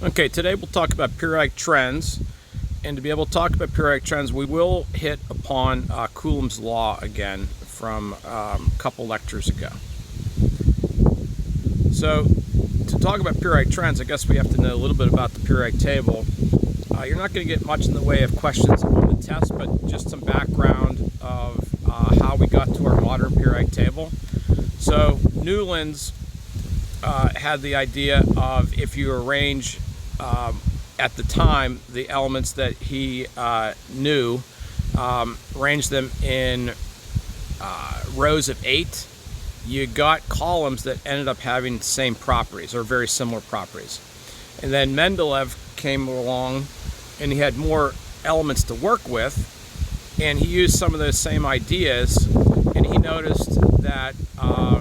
Okay, today we'll talk about periodic trends, and to be able to talk about periodic trends, we will hit upon Coulomb's law again from a couple lectures ago. So, to talk about periodic trends, I guess we have to know a little bit about the periodic table. You're not going to get much in the way of questions on the test, but just some background of how we got to our modern periodic table. So, Newland's had the idea of if you arrange at the time the elements that he knew, arrange them in rows of 8, you got columns that ended up having the same properties or very similar properties. And then Mendeleev came along and he had more elements to work with, and he used some of those same ideas, and he noticed that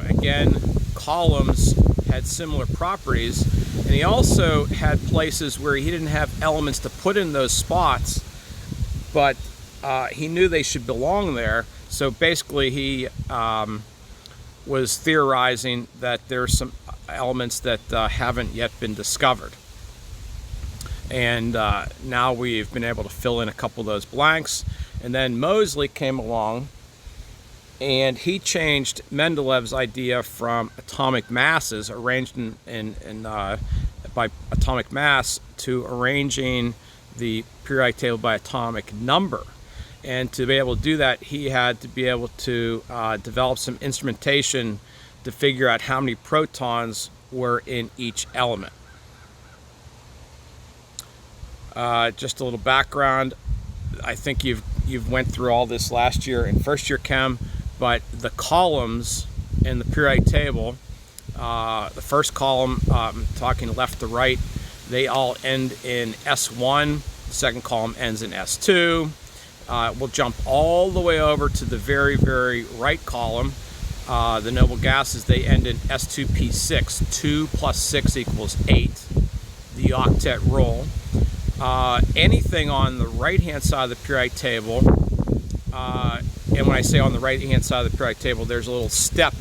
again, columns had similar properties, and he also had places where he didn't have elements to put in those spots, but he knew they should belong there. So basically he was theorizing that there's some elements that haven't yet been discovered, and now we've been able to fill in a couple of those blanks. And then Moseley came along and he changed Mendeleev's idea from atomic masses arranged by atomic mass to arranging the periodic table by atomic number. And to be able to do that, he had to be able to develop some instrumentation to figure out how many protons were in each element. Just a little background. I think you've went through all this last year in first year chem, but the columns in the periodic table, the first column, talking left to right, they all end in S1. The second column ends in S2. We'll jump all the way over to the very, very right column. The noble gases, they end in S2P6. 2 plus 6 equals 8, the octet rule. Anything on the right-hand side of the periodic table, and when I say on the right-hand side of the periodic table, there's a little step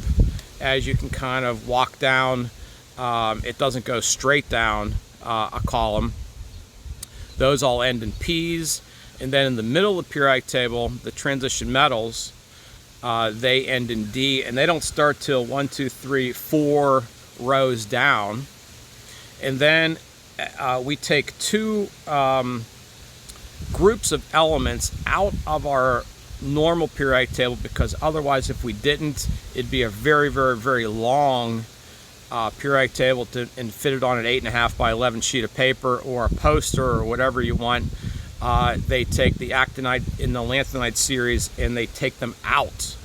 as you can kind of walk down. It doesn't go straight down a column. Those all end in P's. And then in the middle of the periodic table, the transition metals, they end in D, and they don't start till 1, 2, 3, 4 rows down. And then we take two groups of elements out of our normal periodic table, because otherwise, if we didn't, it'd be a very, very, very long periodic table and fit it on an 8.5 by 11 sheet of paper or a poster or whatever you want. They take the actinide in the lanthanide series and they take them out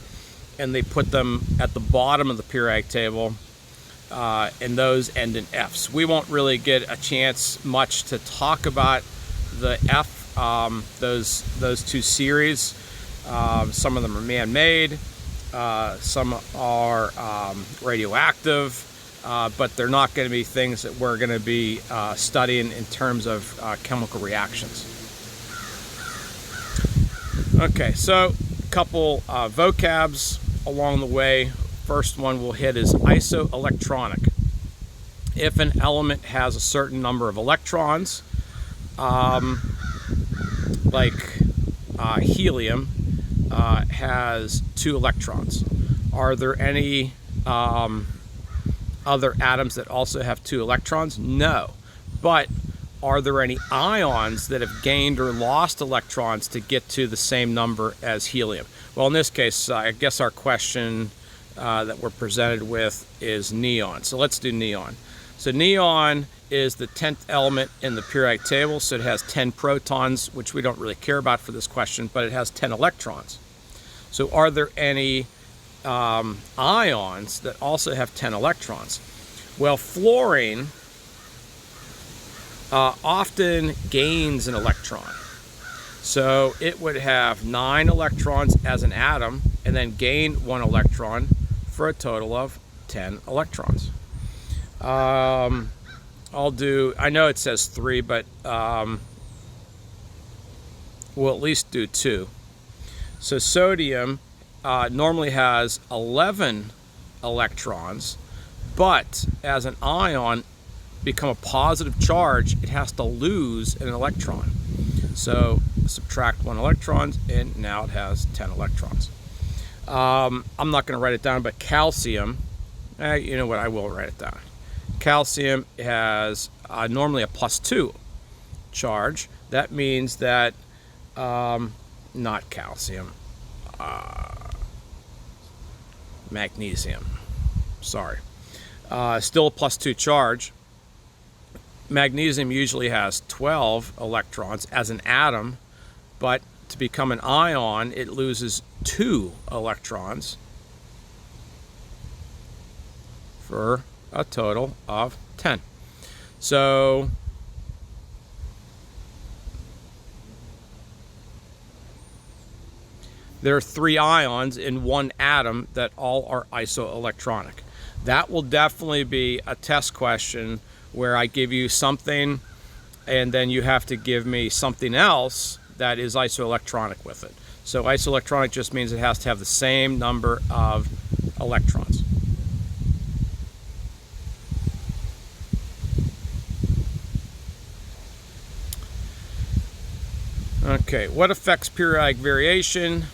and they put them at the bottom of the periodic table, and those end in F's. We won't really get a chance much to talk about the F, those two series. Some of them are man-made, some are radioactive, but they're not going to be things that we're going to be studying in terms of chemical reactions. Okay, so a couple vocabs along the way. First one we'll hit is isoelectronic. If an element has a certain number of electrons, like helium has 2 electrons. Are there any other atoms that also have 2 electrons? No. But are there any ions that have gained or lost electrons to get to the same number as helium? Well, in this case, I guess our question that we're presented with is neon. So let's do neon. So neon is the 10th element in the periodic table, so it has 10 protons, which we don't really care about for this question, but it has 10 electrons. So are there any ions that also have 10 electrons? Well, fluorine often gains an electron. So it would have 9 electrons as an atom and then gain 1 electron for a total of 10 electrons. I'll do, I know it says 3, but we'll at least do 2. So sodium normally has 11 electrons, but as an ion become a positive charge, it has to lose an electron. So subtract 1 electron, and now it has 10 electrons. I'm not going to write it down, but calcium, you know what, I will write it down. Calcium has normally a +2 charge. That means that, not calcium, magnesium, sorry. Still a +2 charge. Magnesium usually has 12 electrons as an atom, but to become an ion, it loses 2 electrons for a total of 10. So there are 3 ions in one atom that all are isoelectronic. That will definitely be a test question where I give you something and then you have to give me something else that is isoelectronic with it. So isoelectronic just means it has to have the same number of electrons. Okay, what affects periodic variation?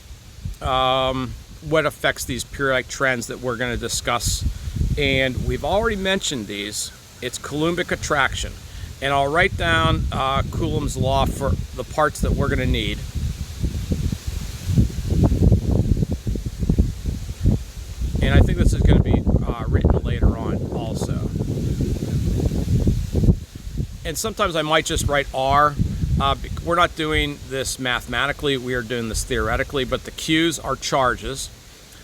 What affects these periodic trends that we're going to discuss? And we've already mentioned these. It's Coulombic attraction. And I'll write down Coulomb's law for the parts that we're going to need. And I think this is going to be written later on also. And sometimes I might just write R. We're not doing this mathematically, we are doing this theoretically, but the Q's are charges.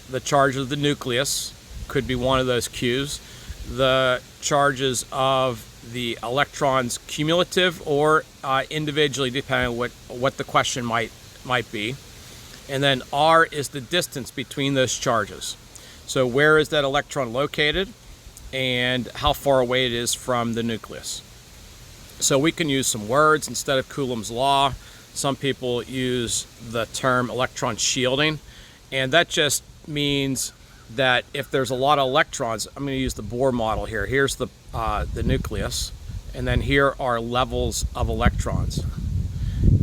The charge of the nucleus could be one of those Q's. The charges of the electrons cumulative or individually, depending on what the question might be. And then R is the distance between those charges. So where is that electron located and how far away it is from the nucleus. So we can use some words instead of Coulomb's law. Some people use the term electron shielding, and that just means that if there's a lot of electrons, I'm going to use the Bohr model here. Here's the nucleus, and then here are levels of electrons.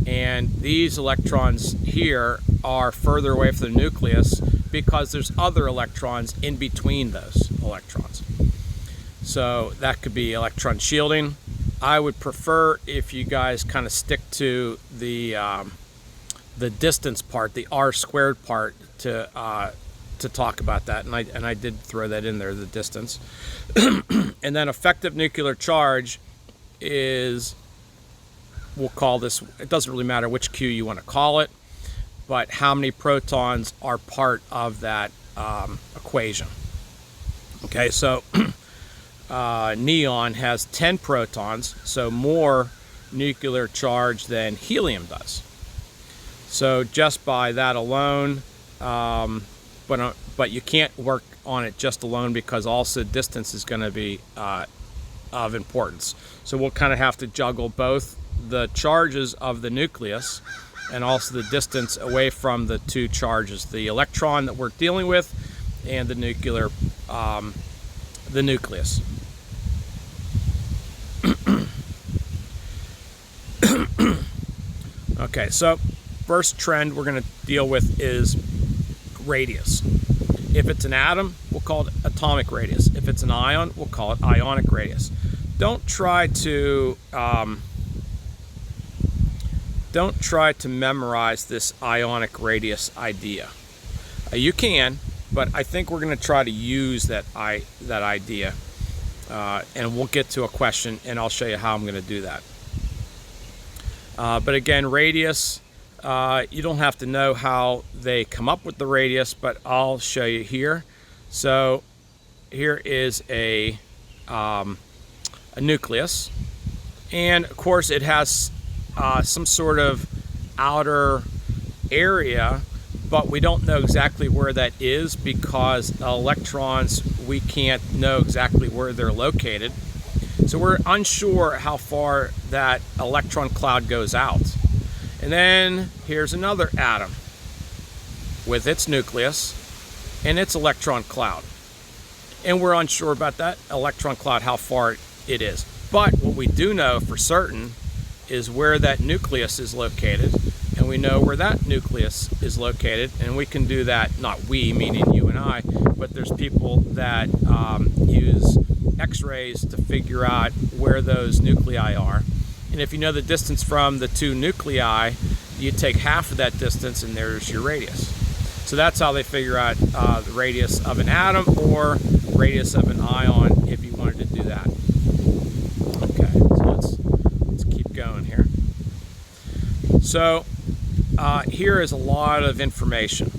And these electrons here are further away from the nucleus because there's other electrons in between those electrons. So that could be electron shielding. I would prefer if you guys kind of stick to the distance part, the r squared part, to talk about that, and I did throw that in there, the distance. And then effective nuclear charge is, we'll call this, it doesn't really matter which Q you want to call it, but how many protons are part of that equation. Okay, so neon has 10 protons, so more nuclear charge than helium does. So just by that alone, but you can't work on it just alone because also distance is going to be of importance. So we'll kind of have to juggle both the charges of the nucleus and also the distance away from the two charges, the electron that we're dealing with and the nucleus. Okay, so first trend we're going to deal with is radius. If it's an atom, we'll call it atomic radius. If it's an ion, we'll call it ionic radius. Don't try to memorize this ionic radius idea. You can, but I think we're going to try to use that idea, and we'll get to a question, and I'll show you how I'm going to do that. But again, radius, you don't have to know how they come up with the radius, but I'll show you here. So here is a nucleus, and of course it has some sort of outer area, but we don't know exactly where that is because electrons, we can't know exactly where they're located. So we're unsure how far that electron cloud goes out. And then here's another atom with its nucleus and its electron cloud. And we're unsure about that electron cloud, how far it is. But what we do know for certain is where that nucleus is located, and we know where that nucleus is located, and we can do that, not we, meaning you and I, but there's people that use X-rays to figure out where those nuclei are. And if you know the distance from the two nuclei, you take half of that distance and there's your radius. So that's how they figure out the radius of an atom or radius of an ion if you wanted to do that. Okay, so let's keep going here. So here is a lot of information.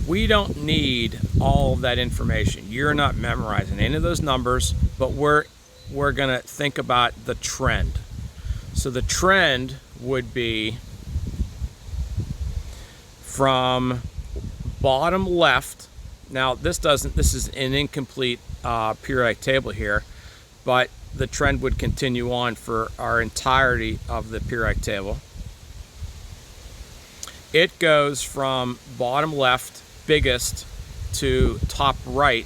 We don't need all of that information. You're not memorizing any of those numbers, but we're going to think about the trend. So the trend would be from bottom left. Now this is an incomplete periodic table here, but the trend would continue on for our entirety of the periodic table. It goes from bottom left, biggest, to top right,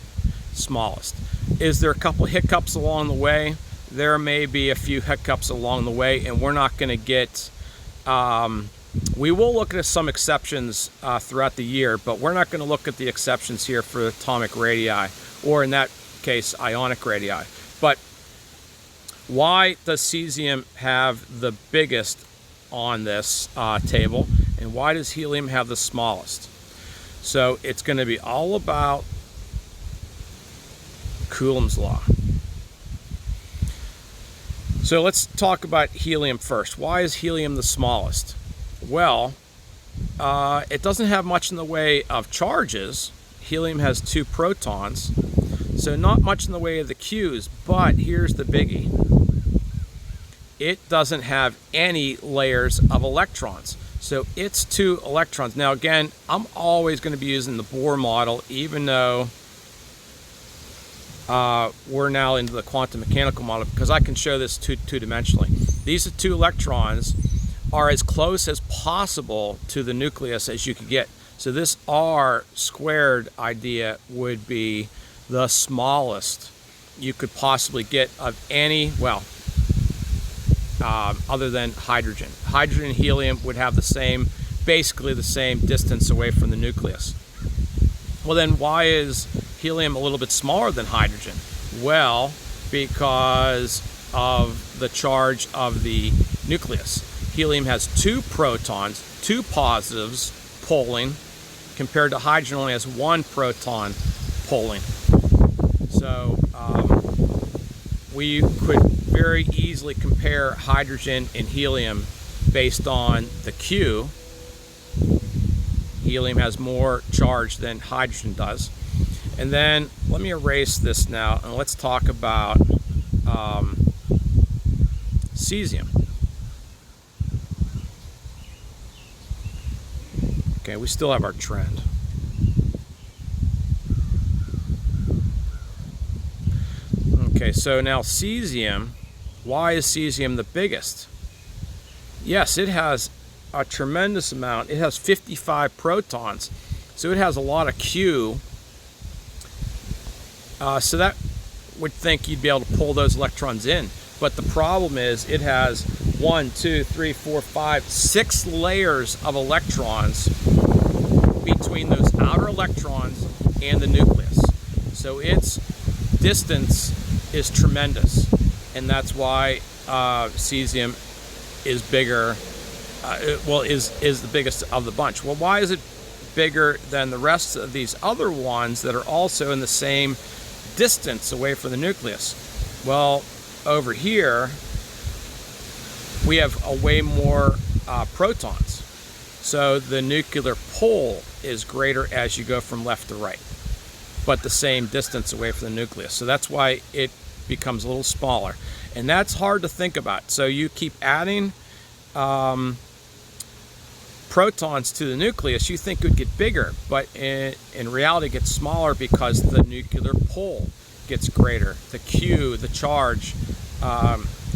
smallest. Is there a couple hiccups along the way? There may be a few hiccups along the way, and we're not going to get, we will look at some exceptions throughout the year, but we're not going to look at the exceptions here for atomic radii, or in that case, ionic radii. But why does cesium have the biggest on this table, and why does helium have the smallest? So it's going to be all about Coulomb's law. So let's talk about helium first. Why is helium the smallest? Well, it doesn't have much in the way of charges. Helium has 2 protons, so not much in the way of the Qs, but here's the biggie. It doesn't have any layers of electrons. So it's 2 electrons. Now again, I'm always going to be using the Bohr model, even though we're now into the quantum mechanical model, because I can show this two-dimensionally. These 2 electrons are as close as possible to the nucleus as you could get. So this R squared idea would be the smallest you could possibly get of any, well, other than hydrogen. Hydrogen and helium would have the same, basically the same distance away from the nucleus. Well then, why is helium a little bit smaller than hydrogen? Well, because of the charge of the nucleus. Helium has 2 protons, 2 positives poling, compared to hydrogen only has 1 proton poling. So we could very easily compare hydrogen and helium based on the Q. Helium has more charge than hydrogen does. And then let me erase this now, and let's talk about cesium. Okay, we still have our trend. Okay, so now cesium, why is cesium the biggest? Yes, it has a tremendous amount. It has 55 protons, so it has a lot of Q. So that would think you'd be able to pull those electrons in. But the problem is it has 1, 2, 3, 4, 5, 6 layers of electrons between those outer electrons and the nucleus. So its distance is tremendous, and that's why cesium is bigger, is the biggest of the bunch. Well, why is it bigger than the rest of these other ones that are also in the same distance away from the nucleus? Well, over here we have a way more protons, so the nuclear pull is greater as you go from left to right, but the same distance away from the nucleus. So that's why it becomes a little smaller, and that's hard to think about. So you keep adding protons to the nucleus, you think it would get bigger, but in reality it gets smaller because the nuclear pull gets greater. The Q, the charge,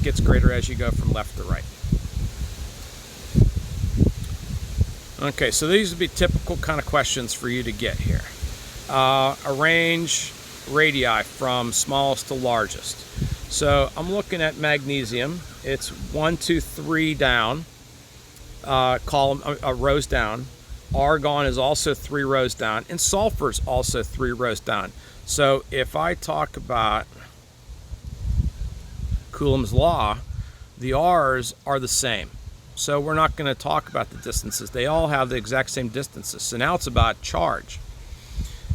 gets greater as you go from left to right. Okay, so these would be typical kind of questions for you to get here. Arrange radii from smallest to largest. So I'm looking at magnesium. It's 1, 2, 3 down, rows down. Argon is also 3 rows down, and sulfur is also 3 rows down. So if I talk about Coulomb's law, the R's are the same. So we're not going to talk about the distances. They all have the exact same distances. So now it's about charge.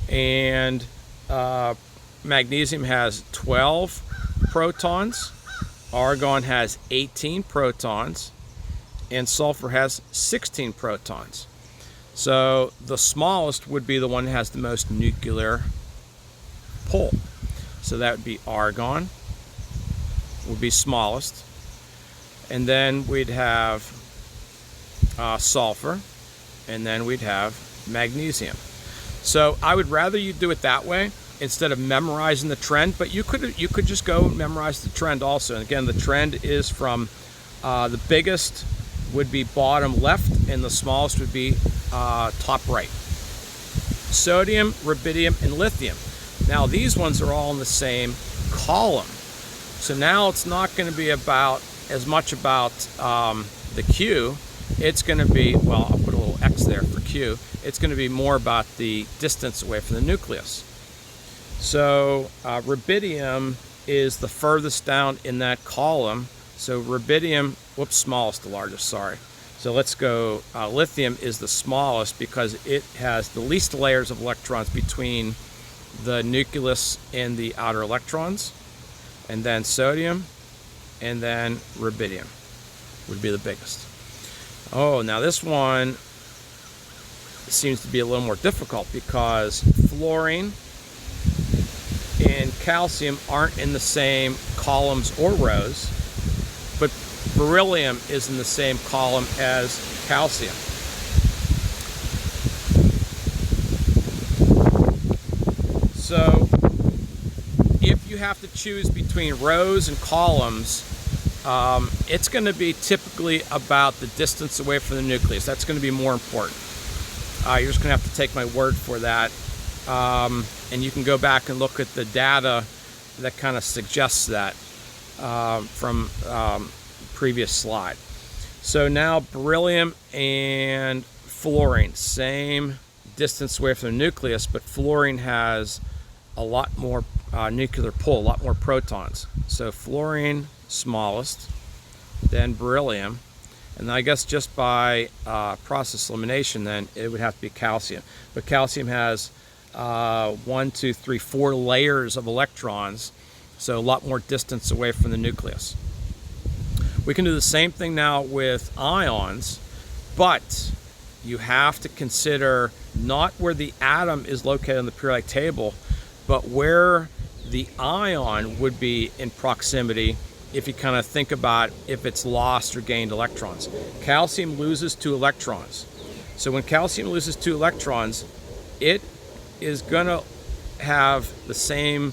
And magnesium has 12 protons, argon has 18 protons, and sulfur has 16 protons. So the smallest would be the one that has the most nuclear pull. So that would be argon, would be smallest. And then we'd have sulfur, and then we'd have magnesium. So I would rather you do it that way instead of memorizing the trend, but you could just go memorize the trend also. And again, the trend is from the biggest would be bottom left, and the smallest would be top right. Sodium, rubidium, and lithium. Now these ones are all in the same column. So now it's not going to be as much about the Q. It's going to be, well, I'll put a little X there for Q. It's going to be more about the distance away from the nucleus. So rubidium is the furthest down in that column. So rubidium, whoops, smallest to largest, sorry. So let's go, lithium is the smallest because it has the least layers of electrons between the nucleus and the outer electrons. And then sodium, and then rubidium would be the biggest. Oh, now this one seems to be a little more difficult because fluorine and calcium aren't in the same columns or rows, but beryllium is in the same column as calcium. So if you have to choose between rows and columns, it's going to be typically about the distance away from the nucleus. That's going to be more important. You're just going to have to take my word for that. And you can go back and look at the data that kind of suggests that from previous slide. So now beryllium and fluorine, same distance away from the nucleus, but fluorine has a lot more nuclear pull, a lot more protons. So fluorine, smallest, then beryllium, and I guess just by process elimination then it would have to be calcium. But calcium has 1, 2, 3, 4 layers of electrons, so a lot more distance away from the nucleus. We can do the same thing now with ions, but you have to consider not where the atom is located on the periodic table, but where the ion would be in proximity if you kind of think about if it's lost or gained electrons. Calcium loses 2 electrons. So when calcium loses 2 electrons, it is going to have the same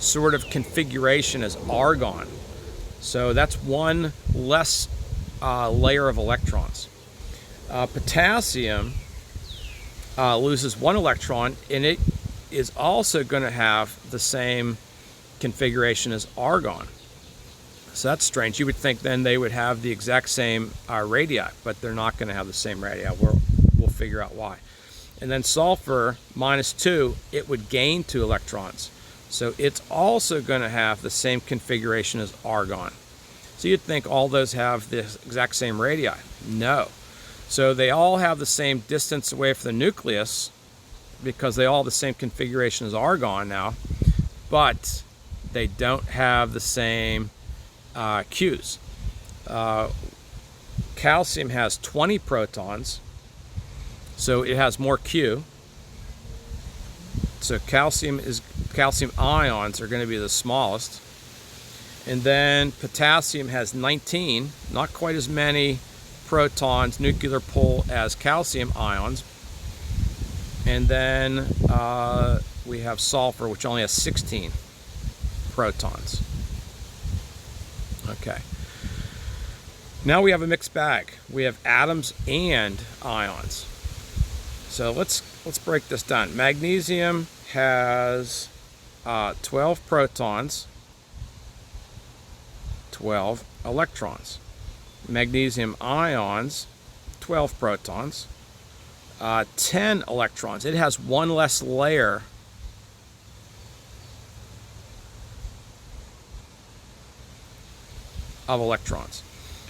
sort of configuration as argon. So that's 1 less layer of electrons. Potassium loses 1 electron, and it is also going to have the same configuration as argon. So that's strange. You would think then they would have the exact same radii, but they're not going to have the same radii. We'll figure out why. And then sulfur, -2, it would gain 2 electrons. So it's also going to have the same configuration as argon. So you'd think all those have the exact same radii. No. So they all have the same distance away from the nucleus because they all have the same configuration as argon now, but they don't have the same Qs. Calcium has 20 protons, so it has more Q. So calcium ions are going to be the smallest. And then potassium has 19, not quite as many protons, nuclear pull as calcium ions. And then we have sulfur, which only has 16 protons. Okay. Now we have a mixed bag. We have atoms and ions. So let's break this down. Magnesium has 12 protons, 12 electrons. Magnesium ions, 12 protons, 10 electrons. It has one less layer of electrons.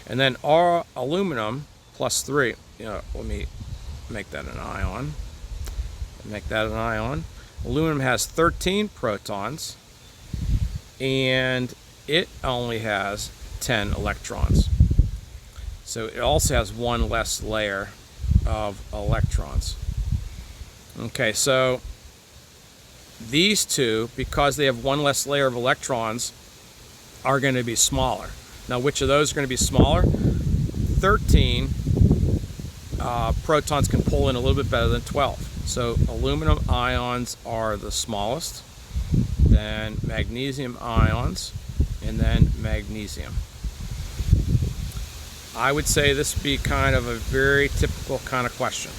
And then our aluminum, plus 3. Let me make that an ion. Make that an ion. Aluminum has 13 protons, and it only has 10 electrons. So it also has one less layer of electrons. Okay, so these two, because they have one less layer of electrons, are going to be smaller. Now, which of those are going to be smaller? 13 protons can pull in a little bit better than 12. So aluminum ions are the smallest, then magnesium ions, and then magnesium. I would say this would be kind of a very typical kind of question.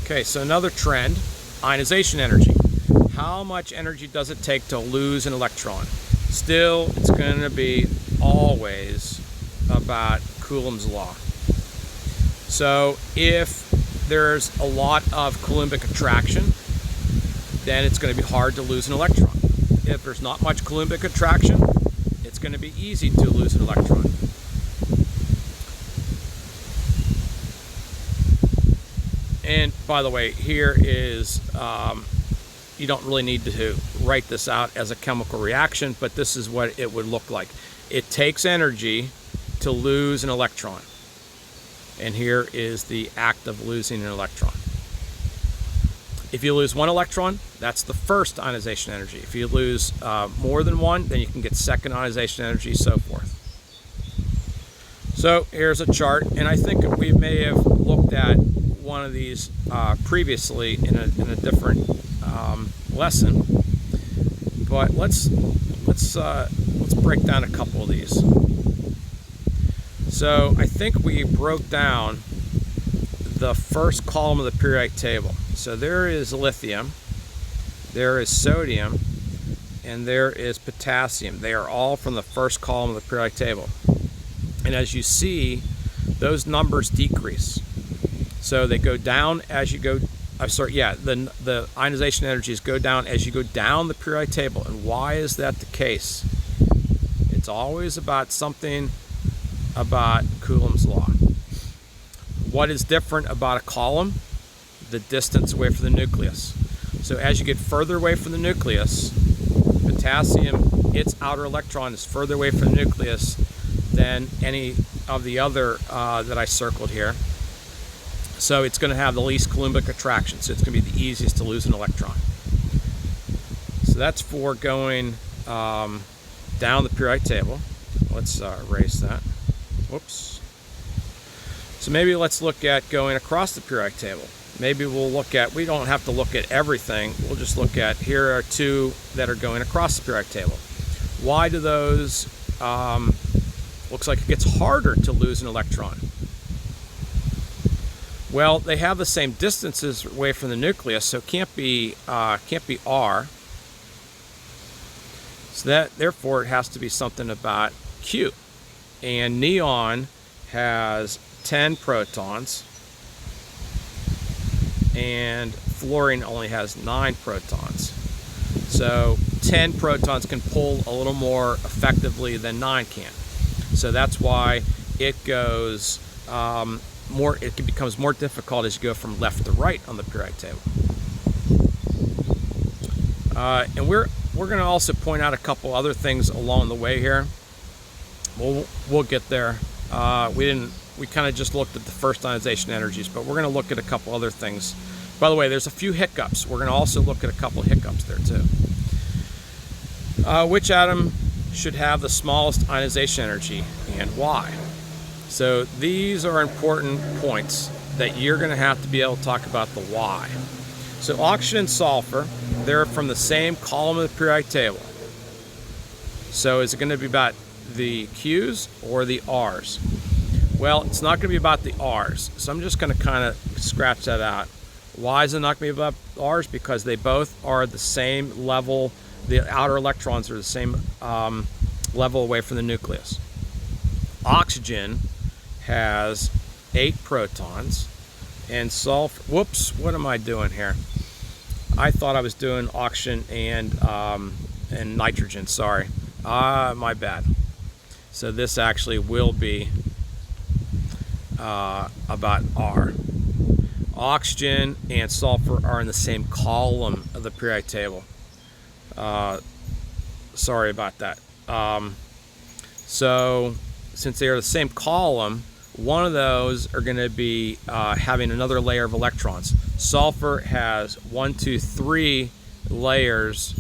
Okay, so another trend, ionization energy. How much energy does it take to lose an electron? Still, it's going to be always about Coulomb's law. So if there's a lot of Coulombic attraction, then it's going to be hard to lose an electron. If there's not much Coulombic attraction, it's going to be easy to lose an electron. And by the way, here is, you don't really need to write this out as a chemical reaction, but this is what it would look like. It takes energy to lose an electron. And here is the act of losing an electron. If you lose one electron, that's the first ionization energy. If you lose more than one, then you can get second ionization energy, so forth. So here's a chart, and I think we may have looked at one of these previously in a different lesson. But let's break down a couple of these. So I think we broke down the first column of the periodic table. So there is lithium, there is sodium, and there is potassium. They are all from the first column of the periodic table. And as you see, those numbers decrease. So they go down as you go, the ionization energies go down as you go down the periodic table. And why is that the case? It's always about something about Coulomb's law. What is different about a column? The distance away from the nucleus. So as you get further away from the nucleus, potassium, its outer electron is further away from the nucleus than any of the other that I circled here. So it's going to have the least Coulombic attraction. So it's going to be the easiest to lose an electron. So that's for going down the periodic table. Let's erase that. Whoops. So maybe let's look at going across the periodic table. Maybe we'll look at, we don't have to look at everything. We'll just look at, here are two that are going across the periodic table. Why do those, looks like it gets harder to lose an electron? Well, they have the same distances away from the nucleus, so it can't be R. So that, therefore, it has to be something about Q. And neon has 10 protons, and fluorine only has 9 protons. So 10 protons can pull a little more effectively than 9 can. So that's why it goes it becomes more difficult as you go from left to right on the periodic table. And we're going to also point out a couple other things along the way here. We'll get there. We kind of just looked at the first ionization energies, but we're going to look at a couple other things. By the way, there's a few hiccups. We're going to also look at a couple hiccups there too. Which atom should have the smallest ionization energy and why? So these are important points that you're going to have to be able to talk about the why. So oxygen and sulfur, they're from the same column of the periodic table. So is it going to be about the Q's or the R's? Well, it's not going to be about the R's. So I'm just going to kind of scratch that out. Why is it not going to be about R's? Because they both are the same level The outer electrons are the same level away from the nucleus. Oxygen has 8 protons, and sulfur, whoops, what am I doing here? I thought I was doing oxygen and nitrogen, sorry. My bad. So this actually will be about R. Oxygen and sulfur are in the same column of the periodic table. Sorry about that. So since they are the same column, one of those are going to be having another layer of electrons. Sulfur has 1, 2, 3 layers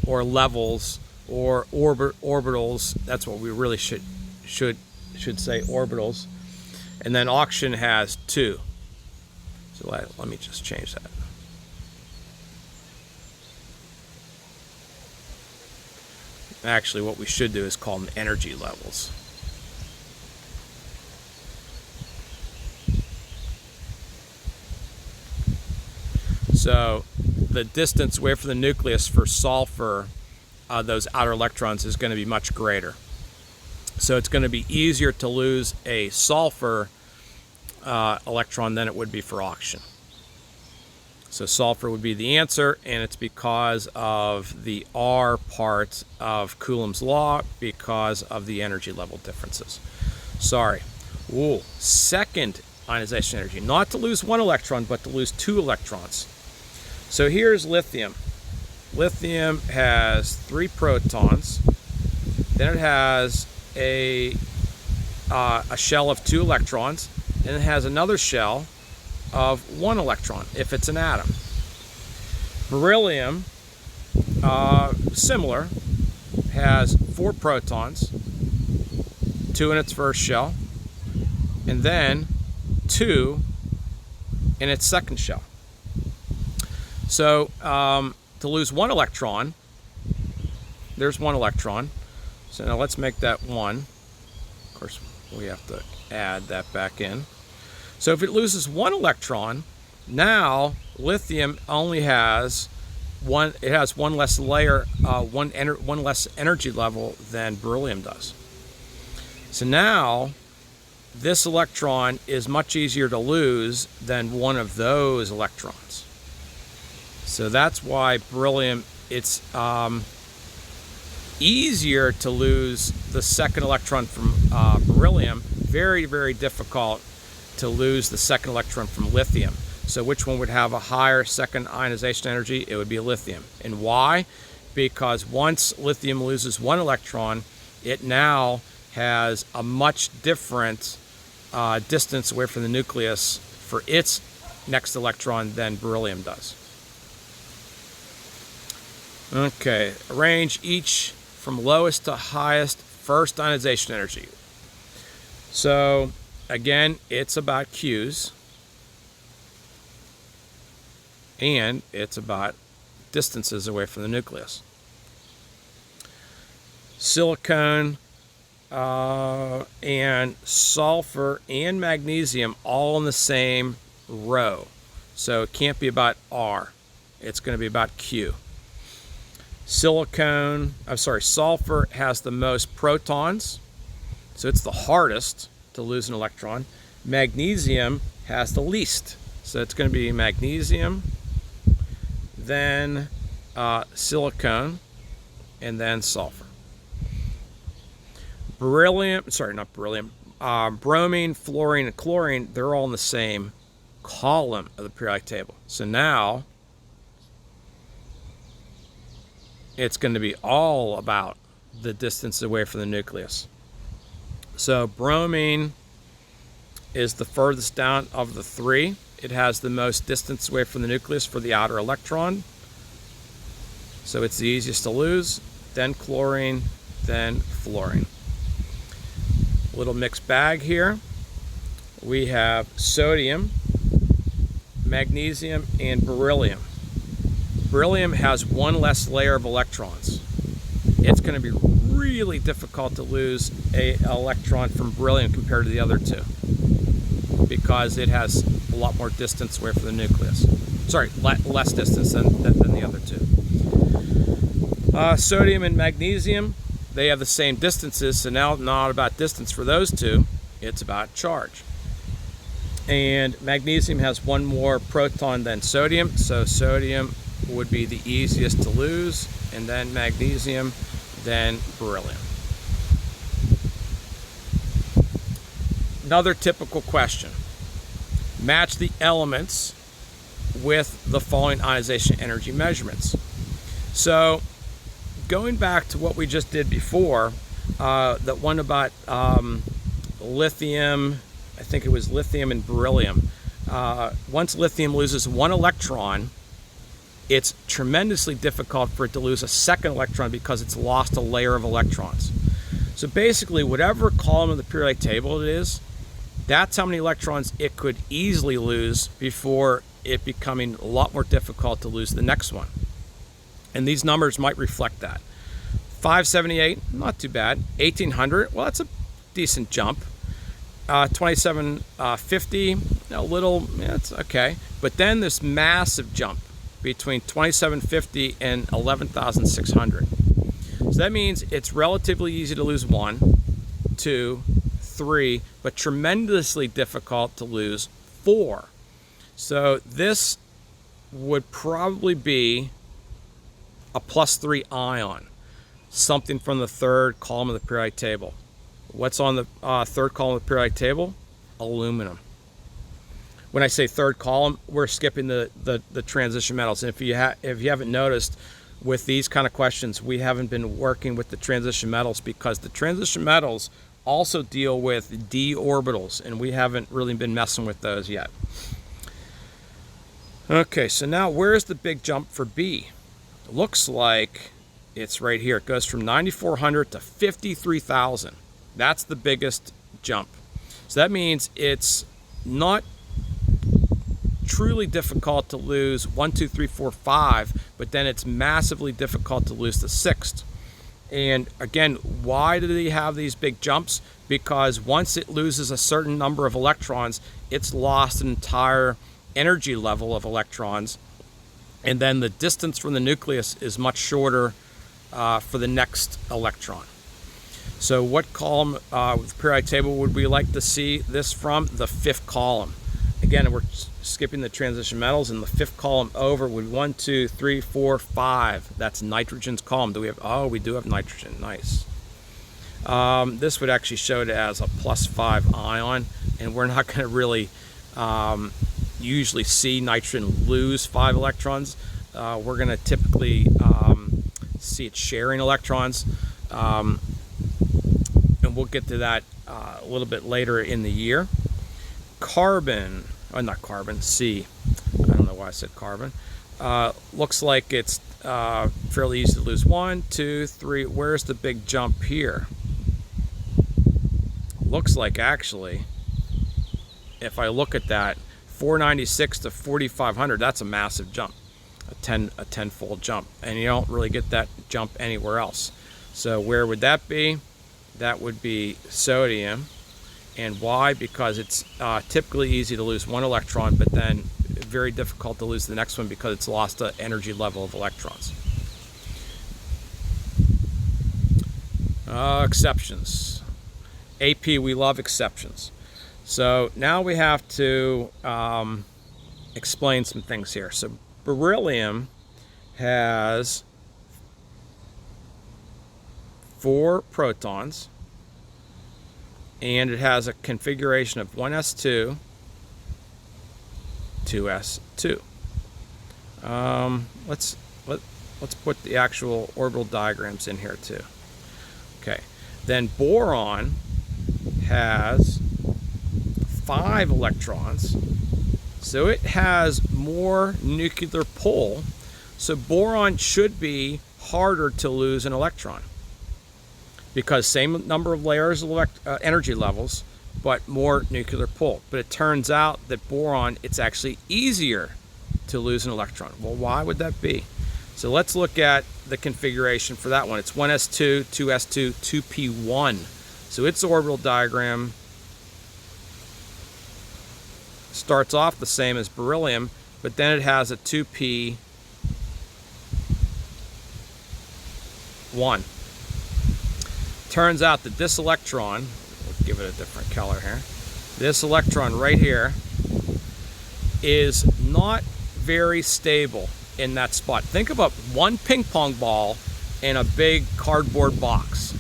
or levels or orbitals. That's what we really should say, orbitals. And then oxygen has 2. So let me just change that. Actually, what we should do is call them energy levels. So the distance away from the nucleus for sulfur, those outer electrons, is going to be much greater. So it's going to be easier to lose a sulfur electron than it would be for oxygen. So sulfur would be the answer, and it's because of the R part of Coulomb's law, because of the energy level differences. Sorry. Ooh, second ionization energy. Not to lose 1 electron, but to lose 2 electrons. So here's lithium. Lithium has 3 protons. Then it has a shell of 2 electrons, and it has another shell of 1 electron if it's an atom. Beryllium, similar, has 4 protons, 2 in its first shell, and then 2 in its second shell. So to lose 1 electron, there's 1 electron. So now let's make that 1. Of course, we have to add that back in. So if it loses 1 electron, now lithium only has one. It has 1 less layer, one less energy level than beryllium does. So now this electron is much easier to lose than one of those electrons. So that's why beryllium, it's easier to lose the second electron from beryllium. Very, very difficult to lose the second electron from lithium. So which one would have a higher second ionization energy? It would be lithium. And why? Because once lithium loses 1 electron, it now has a much different distance away from the nucleus for its next electron than beryllium does. Okay, arrange each from lowest to highest first ionization energy. So again, it's about Qs, and it's about distances away from the nucleus. Silicon and sulfur and magnesium all in the same row. So it can't be about R. It's going to be about Q. Sulfur has the most protons, so it's the hardest to lose an electron. Magnesium has the least, so it's going to be magnesium, then silicon, and then sulfur. Bromine, fluorine, and chlorine, they're all in the same column of the periodic table. So now it's going to be all about the distance away from the nucleus. So bromine is the furthest down of the 3. It has the most distance away from the nucleus for the outer electron. So it's the easiest to lose. Then chlorine, then fluorine. Little mixed bag here. We have sodium, magnesium, and beryllium. Beryllium has 1 less layer of electrons. It's going to be really difficult to lose an electron from beryllium compared to the other 2 because it has a lot more distance away from the nucleus. Sorry, less distance than the other 2. Sodium and magnesium, they have the same distances, so now not about distance for those two, it's about charge. And magnesium has one more proton than sodium, so sodium would be the easiest to lose, and then magnesium, then beryllium. Another typical question. Match the elements with the following ionization energy measurements. So going back to what we just did before, that one about lithium, I think it was lithium and beryllium. Once lithium loses one electron, it's tremendously difficult for it to lose a second electron because it's lost a layer of electrons. So basically, whatever column of the periodic table it is, that's how many electrons it could easily lose before it becoming a lot more difficult to lose the next one. And these numbers might reflect that. 578, not too bad. 1800, well, that's a decent jump. 2750, a little, yeah, it's okay. But then this massive jump between 2750 and 11,600. So that means it's relatively easy to lose 1, 2, 3, but tremendously difficult to lose 4. So this would probably be a +3 ion, something from the third column of the periodic table. What's on the third column of the periodic table? Aluminum. When I say third column, we're skipping the transition metals. And if you haven't noticed, with these kind of questions, we haven't been working with the transition metals because the transition metals also deal with d orbitals, and we haven't really been messing with those yet. Okay, so now where's the big jump for B? It looks like it's right here. It goes from 9,400 to 53,000. That's the biggest jump. So that means it's not truly difficult to lose 1, 2, 3, 4, 5, but then it's massively difficult to lose the 6th. And again, why do they have these big jumps? Because once it loses a certain number of electrons, it's lost an entire energy level of electrons. And then the distance from the nucleus is much shorter for the next electron. So what column with the periodic table would we like to see this from? The 5th column. Again, we're skipping the transition metals, and the 5th column over would be 1, 2, 3, 4, 5. That's nitrogen's column. Do we have? Oh, we do have nitrogen. Nice. This would actually show it as a +5 ion, and we're not going to really usually see nitrogen lose 5 electrons. We're going to typically see it sharing electrons. And we'll get to that a little bit later in the year. Carbon, not carbon, C. I don't know why I said carbon. Looks like it's fairly easy to lose 1, 2, 3. Where's the big jump here? Looks like actually, if I look at that, 496 to 4,500, that's a massive jump, a tenfold jump, and you don't really get that jump anywhere else. So where would that be? That would be sodium. And why? Because it's typically easy to lose 1 electron, but then very difficult to lose the next one because it's lost an energy level of electrons. Exceptions. AP, we love exceptions. So now we have to explain some things here. So beryllium has 4 protons, and it has a configuration of 1s2, 2s2. Let's put the actual orbital diagrams in here too. Okay, then boron has 5 electrons, so it has more nuclear pull. So boron should be harder to lose an electron, because same number of layers of energy levels, but more nuclear pull. But it turns out that boron, it's actually easier to lose an electron. Well, why would that be? So let's look at the configuration for that one. It's 1s2, 2s2, 2p1. So its orbital diagram starts off the same as beryllium, but then it has a 2p 1. Turns out that this electron, we'll give it a different color here, this electron right here is not very stable in that spot. Think about one ping pong ball in a big cardboard box.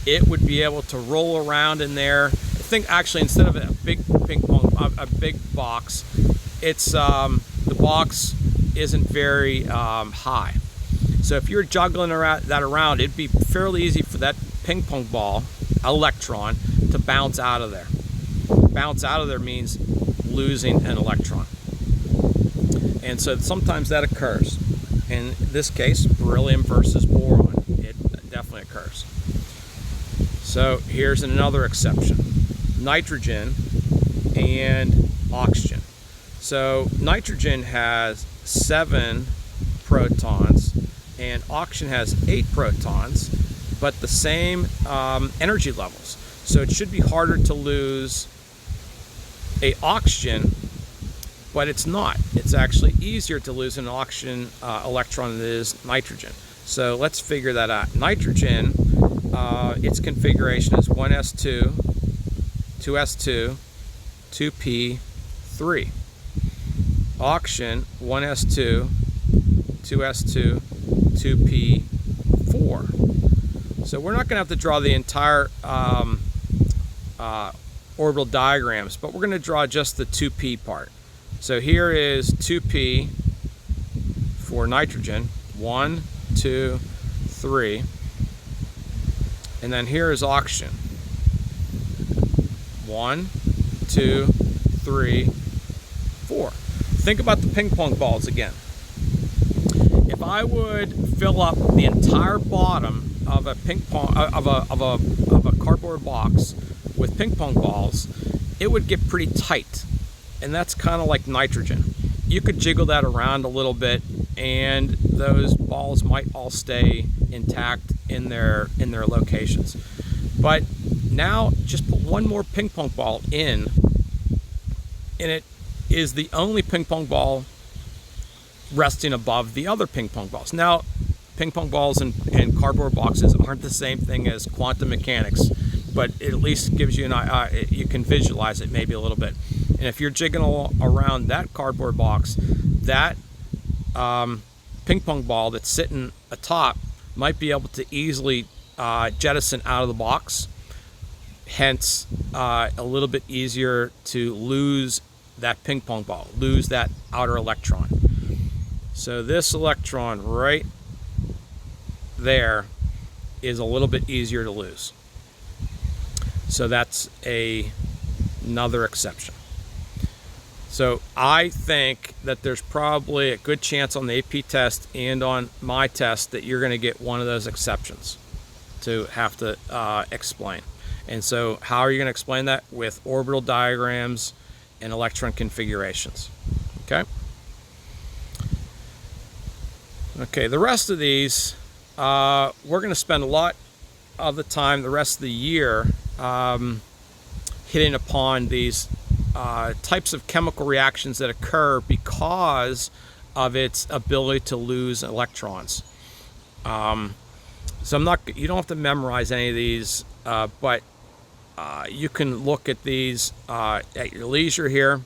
It would be able to roll around in there. I think actually instead of a big ping pong, a big box, it's the box isn't very high. So if you're juggling that around, it'd be fairly easy for that ping pong ball electron to bounce out of there. Bounce out of there means losing an electron. And so sometimes that occurs. In this case, beryllium versus boron, it definitely occurs. So here's another exception. Nitrogen and oxygen. So nitrogen has 7 protons and oxygen has 8 protons, but the same energy levels. So it should be harder to lose a oxygen, but it's not. It's actually easier to lose an oxygen electron than it is nitrogen. So let's figure that out. Nitrogen, its configuration is 1s2, 2s2, 2p3. Oxygen, 1s2, 2s2, 2p4. So we're not going to have to draw the entire orbital diagrams, but we're going to draw just the 2p part. So here is 2p for nitrogen, 1, 2, 3, and then here is oxygen, 1, 2, 3, 4. Think about the ping pong balls again. If I would fill up the entire bottom of a ping pong of a cardboard box with ping pong balls, it would get pretty tight, and that's kind of like nitrogen. You could jiggle that around a little bit, and those balls might all stay intact in their locations. But now just put one more ping pong ball in, and it is the only ping pong ball resting above the other ping pong balls. Now, ping pong balls and cardboard boxes aren't the same thing as quantum mechanics, but it at least gives you you can visualize it maybe a little bit. And if you're jiggling around that cardboard box, that ping pong ball that's sitting atop might be able to easily jettison out of the box, hence a little bit easier to lose that ping pong ball, lose that outer electron. So this electron right there is a little bit easier to lose. So that's another exception. So I think that there's probably a good chance on the AP test and on my test that you're going to get one of those exceptions to have to explain. And so how are you going to explain that? With orbital diagrams and electron configurations. Okay, the rest of these, we're going to spend a lot of the time, the rest of the year, hitting upon these types of chemical reactions that occur because of its ability to lose electrons. So you don't have to memorize any of these, but you can look at these at your leisure here.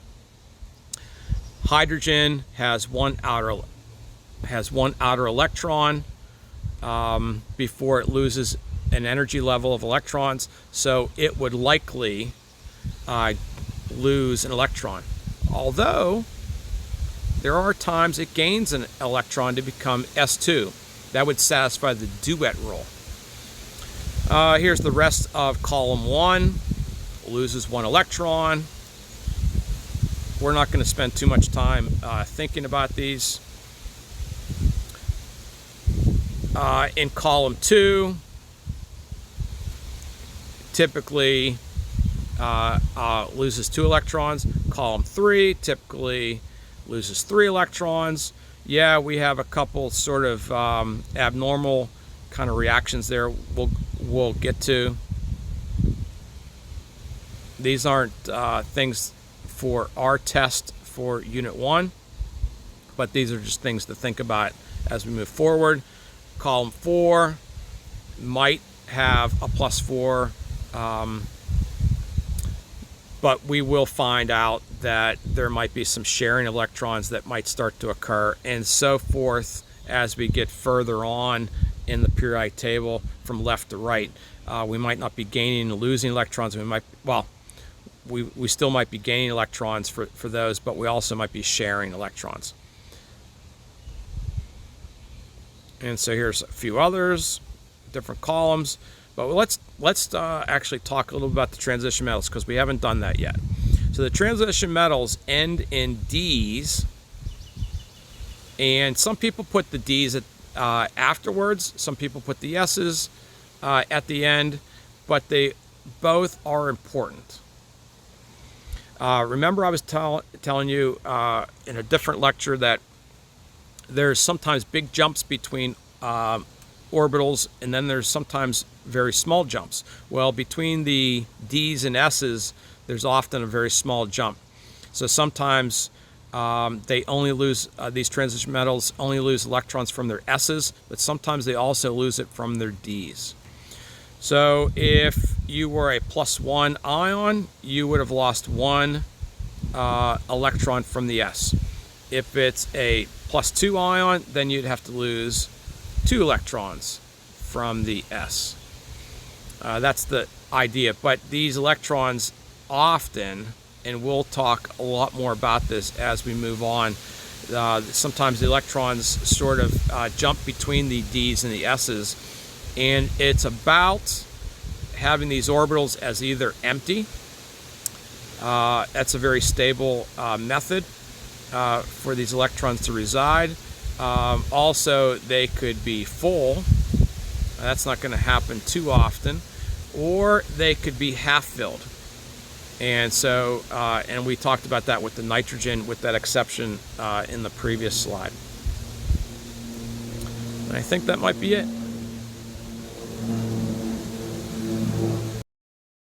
Hydrogen has one outer electron before it loses an energy level of electrons, so it would likely lose an electron. Although there are times it gains an electron to become S2. That would satisfy the duet rule. Here's the rest of column 1. Loses 1 electron. We're not going to spend too much time thinking about these. In column 2, typically loses 2 electrons. Column 3 typically loses 3 electrons. Yeah, we have a couple sort of abnormal kind of reactions there we'll get to. These aren't things for our test for Unit 1, but these are just things to think about as we move forward. Column 4, might have a +4, but we will find out that there might be some sharing of electrons that might start to occur, and so forth as we get further on in the periodic table from left to right. We might not be gaining and losing electrons. We still might be gaining electrons for those, but we also might be sharing electrons. And so here's a few others, different columns. But let's actually talk a little about the transition metals, because we haven't done that yet. So the transition metals end in Ds, and some people put the Ds afterwards. Some people put the S's at the end, but they both are important. Remember, I was telling you in a different lecture that there's sometimes big jumps between orbitals, and then there's sometimes very small jumps. Well, between the D's and S's, there's often a very small jump. So sometimes they only lose, these transition metals only lose electrons from their S's, but sometimes they also lose it from their D's. So if you were a +1 ion, you would have lost 1 electron from the S. If it's a +2 ion, then you'd have to lose 2 electrons from the S. That's the idea. But these electrons often, and we'll talk a lot more about this as we move on, sometimes the electrons sort of jump between the D's and the S's, and it's about having these orbitals as either empty. That's a very stable method for these electrons to reside. Also, they could be full. That's not going to happen too often. Or they could be half-filled. And so, and we talked about that with the nitrogen, with that exception in the previous slide. And I think that might be it.